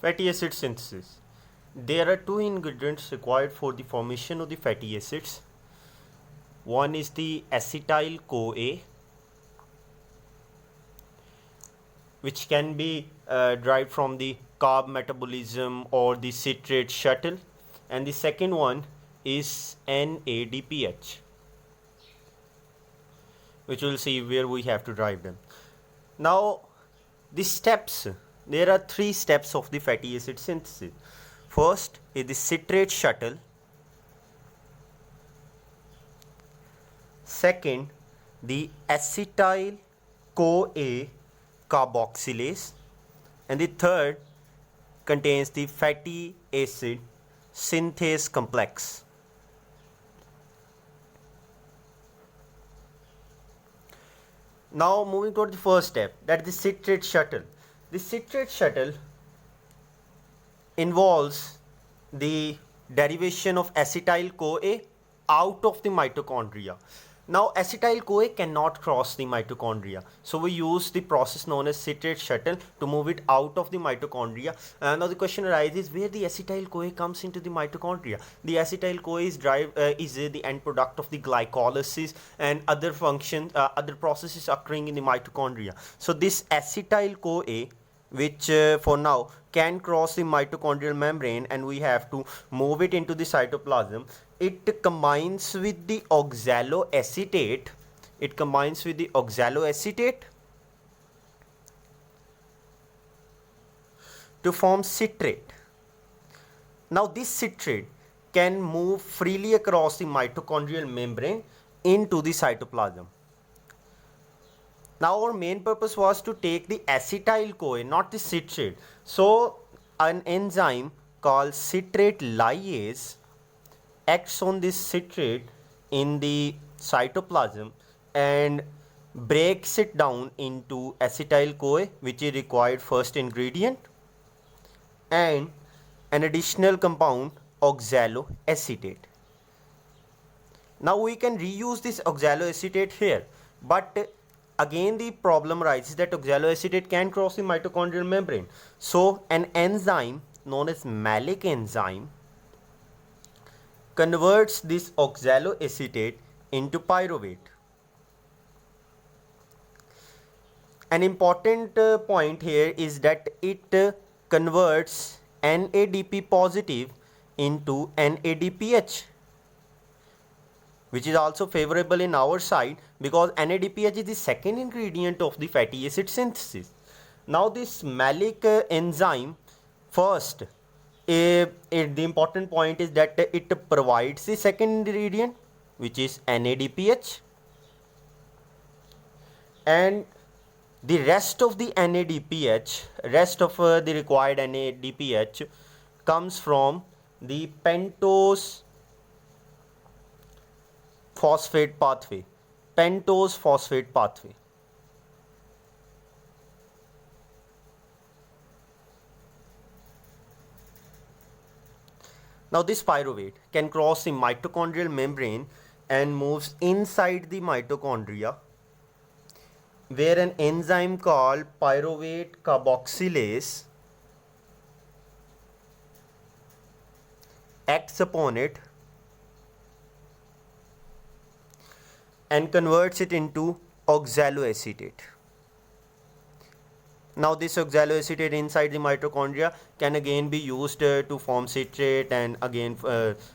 Fatty acid synthesis. There are two ingredients required for the formation of the fatty acids. One is the acetyl CoA, which can be derived from the carb metabolism or the citrate shuttle, and the second one is NADPH, which we'll see where we have to derive them. Now, the steps, there are three steps of the fatty acid synthesis. First is the citrate shuttle. Second, the acetyl CoA carboxylase. And the third contains the fatty acid synthase complex. Now moving toward the first step, that is the citrate shuttle. The citrate shuttle involves the derivation of acetyl CoA out of the mitochondria. Now acetyl CoA cannot cross the mitochondria, so we use the process known as citrate shuttle to move it out of the mitochondria. Now the question arises, where the acetyl CoA comes into the mitochondria. The acetyl CoA is the end product of the glycolysis and other functions, other processes occurring in the mitochondria. So this acetyl CoA, which for now can cross the mitochondrial membrane, and we have to move it into the cytoplasm. It combines with the oxaloacetate. To form citrate. Now this citrate can move freely across the mitochondrial membrane into the cytoplasm. Now our main purpose was to take the acetyl CoA, not the citrate. So an enzyme called citrate lyase acts on this citrate in the cytoplasm and breaks it down into acetyl CoA, which is required first ingredient, and an additional compound, oxaloacetate. Now we can reuse this oxaloacetate here, but again the problem arises that oxaloacetate can cross the mitochondrial membrane. So an enzyme known as Malic enzyme converts this oxaloacetate into pyruvate. An important point here is that it converts NADP positive into NADPH, which is also favorable in our side because NADPH is the second ingredient of the fatty acid synthesis. Now this Malic enzyme, first, the important point is that it provides the second ingredient, which is NADPH, and the rest of the required NADPH comes from the pentose phosphate pathway. Now this pyruvate can cross the mitochondrial membrane and moves inside the mitochondria, where an enzyme called pyruvate carboxylase acts upon it and converts it into oxaloacetate. Now this oxaloacetate inside the mitochondria can again be used to form citrate, and again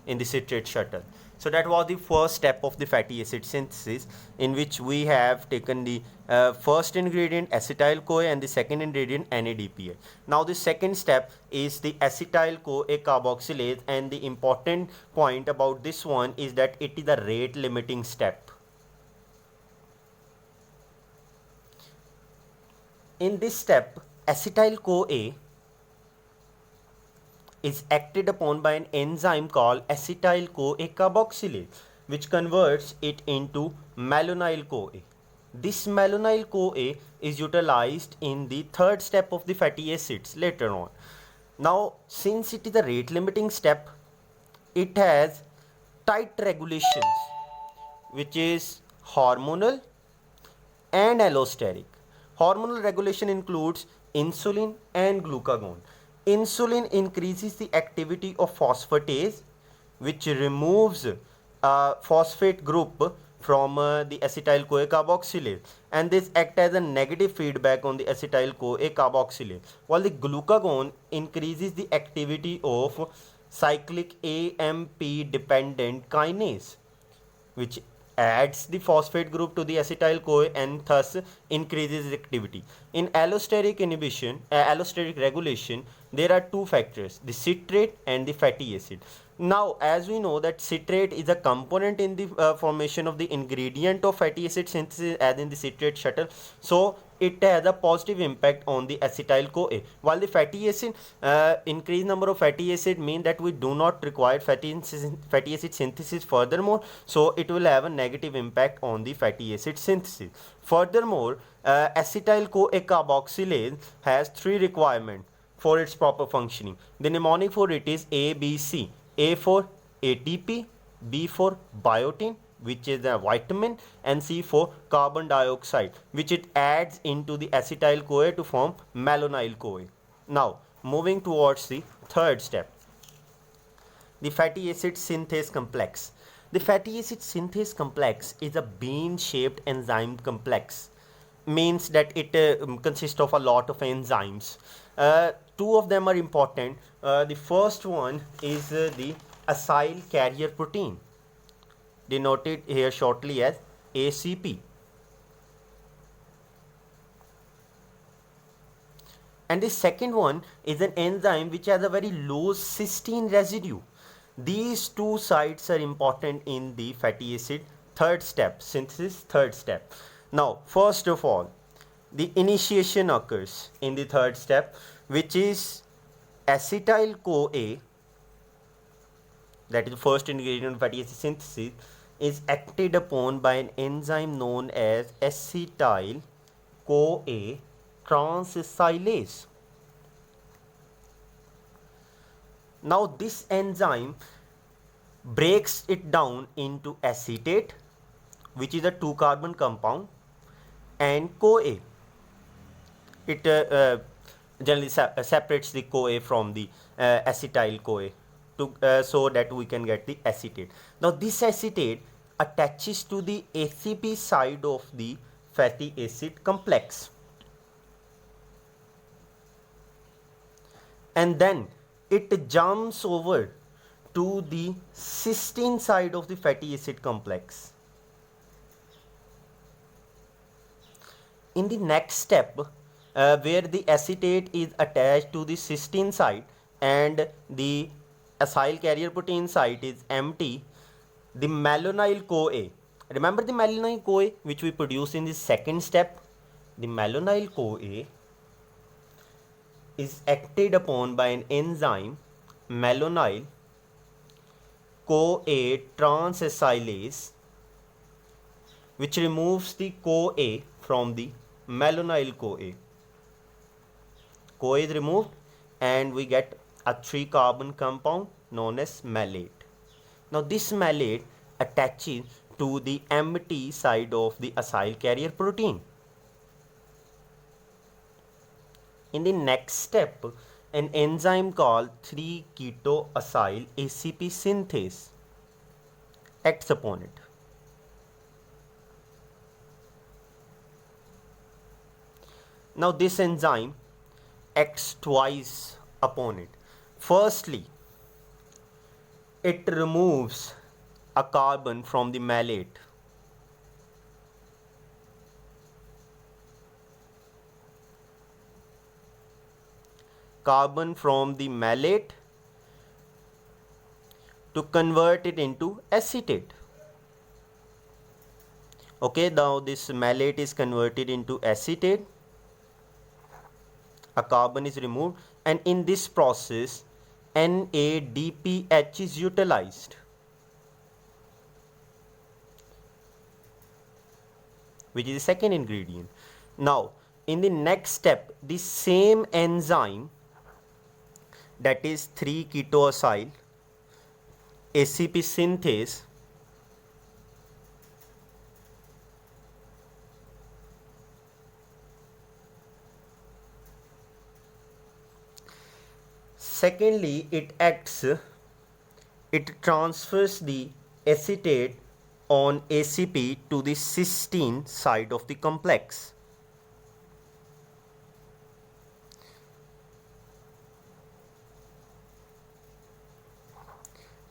in the citrate shuttle. So that was the first step of the fatty acid synthesis, in which we have taken the first ingredient acetyl CoA and the second ingredient NADPH. Now the second step is the acetyl CoA carboxylase, and the important point about this one is that it is the rate limiting step. In this step, acetyl CoA is acted upon by an enzyme called acetyl CoA carboxylase, which converts it into malonyl CoA. This malonyl CoA is utilized in the third step of the fatty acids later on. Now, since it is a rate limiting step, it has tight regulations, which is hormonal and allosteric. Hormonal regulation includes insulin and glucagon. Insulin increases the activity of phosphatase, which removes a phosphate group from the acetyl CoA carboxylase, and this act as a negative feedback on the acetyl CoA carboxylase, while the glucagon increases the activity of cyclic AMP dependent kinase, which adds the phosphate group to the acetyl CoA and thus increases its activity. In allosteric inhibition, allosteric regulation, there are two factors, the citrate and the fatty acid. Now, as we know that citrate is a component in the formation of the ingredient of fatty acid synthesis, as in the citrate shuttle. So, it has a positive impact on the acetyl CoA, while the fatty acid, increased number of fatty acid mean that we do not require fatty acid synthesis furthermore, so it will have a negative impact on the fatty acid synthesis. Furthermore, acetyl CoA carboxylase has three requirements for its proper functioning. The mnemonic for it is ABC. A for ATP, B for biotin, which is a vitamin, and C for carbon dioxide, which it adds into the acetyl CoA to form malonyl CoA. Now, moving towards the third step, the fatty acid synthase complex. The fatty acid synthase complex is a bean-shaped enzyme complex, means that it consists of a lot of enzymes. Two of them are important. The first one is the acyl carrier protein, denoted here shortly as ACP. And the second one is an enzyme which has a very low cysteine residue. These two sites are important in the fatty acid third step, synthesis third step. Now, first of all, the initiation occurs in the third step, which is acetyl CoA, that is the first ingredient of fatty acid synthesis, is acted upon by an enzyme known as acetyl CoA transacylase. Now, this enzyme breaks it down into acetate, which is a 2-carbon compound, and CoA. It generally separates the CoA from the acetyl CoA to, so that we can get the acetate. Now, this acetate attaches to the ACP side of the fatty acid complex, and then it jumps over to the cysteine side of the fatty acid complex. In the next step, where the acetate is attached to the cysteine side and the acyl carrier protein site is empty, the malonyl CoA, remember the malonyl CoA which we produce in the second step, the malonyl CoA is acted upon by an enzyme malonyl CoA transacylase, which removes the CoA from the malonyl CoA. CoA is removed and we get a 3-carbon compound known as malate. Now, this malate attaches to the empty side of the acyl carrier protein. In the next step, an enzyme called 3-ketoacyl ACP synthase acts upon it. Now, this enzyme acts twice upon it. Firstly, it removes a carbon from the malate. Carbon from the malate to convert it into acetate. Okay, now this malate is converted into acetate. A carbon is removed, and in this process NADPH is utilized, which is the second ingredient. Now, in the next step, the same enzyme, that is 3-ketoacyl ACP synthase, secondly, it transfers the acetate on ACP to the cysteine side of the complex.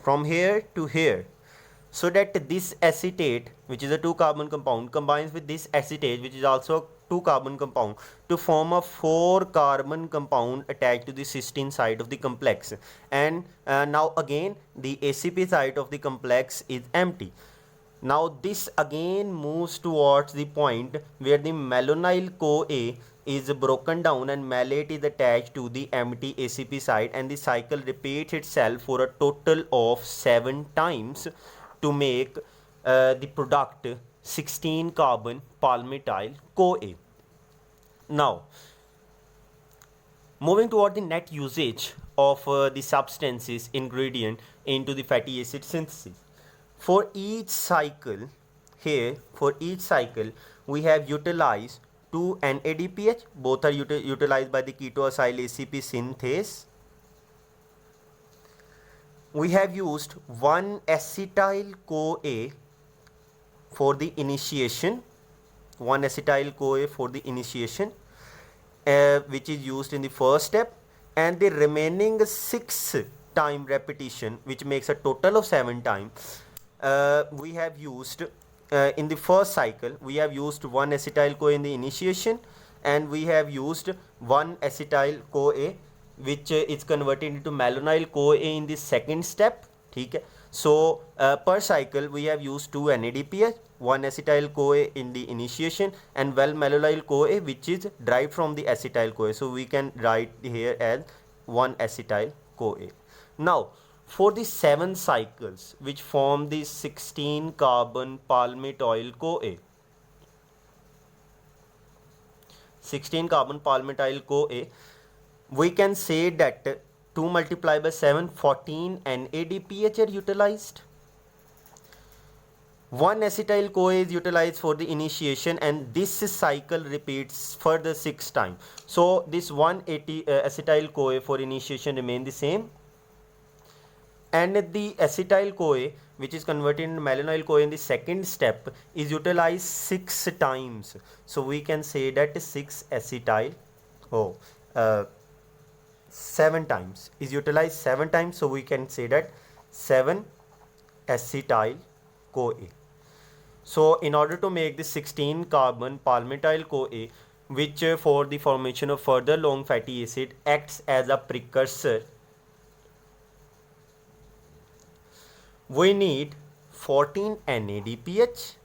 From here to here, so that this acetate, which is a 2-carbon compound, combines with this acetate, which is also a 2-carbon compound, to form a 4-carbon compound attached to the cysteine side of the complex. And now again the ACP side of the complex is empty. Now this again moves towards the point where the malonyl CoA is broken down and malate is attached to the empty ACP side, and the cycle repeats itself for a total of 7 times to make the product 16-carbon palmitoyl CoA. Now, moving toward the net usage of the substances ingredient into the fatty acid synthesis. For each cycle, we have utilized 2 NADPH, both are utilized by the ketoacyl ACP synthase. We have used 1 acetyl CoA for the initiation, which is used in the first step, and the remaining 6 time repetition, which makes a total of 7 times, we have used in the first cycle. We have used 1 acetyl CoA in the initiation, and we have used 1 acetyl CoA which is converted into malonyl CoA in the second step. Okay? So per cycle we have used 2 NADPH, 1 acetyl CoA in the initiation, and malonyl CoA which is derived from the acetyl CoA. So we can write here as 1 acetyl CoA. Now for the 7 cycles which form the 16-carbon palmitoyl CoA, 16-carbon palmitoyl CoA, we can say that 2 multiplied by 7, 14 NADPH are utilized. 1 acetyl CoA is utilized for the initiation, and this cycle repeats further 6 times. So this 1 acetyl CoA for initiation remain the same, and the acetyl CoA which is converted into malonyl CoA in the second step is utilized 6 times. So we can say that 7 times is utilized 7 times. So we can say that 7 acetyl CoA. So in order to make this 16-carbon palmitoyl CoA, which for the formation of further long fatty acid acts as a precursor, we need 14 NADPH,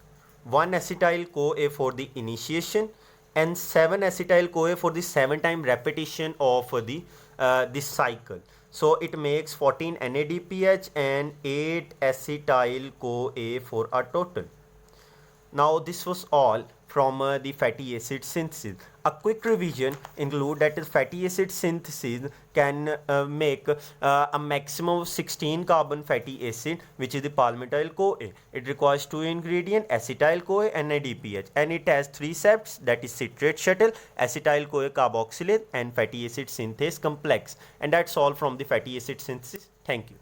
1 acetyl CoA for the initiation, and 7 acetyl CoA for the 7 time repetition of the this cycle. So it makes 14 NADPH and 8 acetyl CoA for a total. Now this was all from the fatty acid synthesis. A quick revision include that the fatty acid synthesis can make a maximum of 16 carbon fatty acid, which is the palmitoyl CoA. It requires 2 ingredients, acetyl CoA and NADPH, and it has 3 steps, that is citrate shuttle, acetyl CoA carboxylase, and fatty acid synthase complex. And that's all from the fatty acid synthesis. Thank you.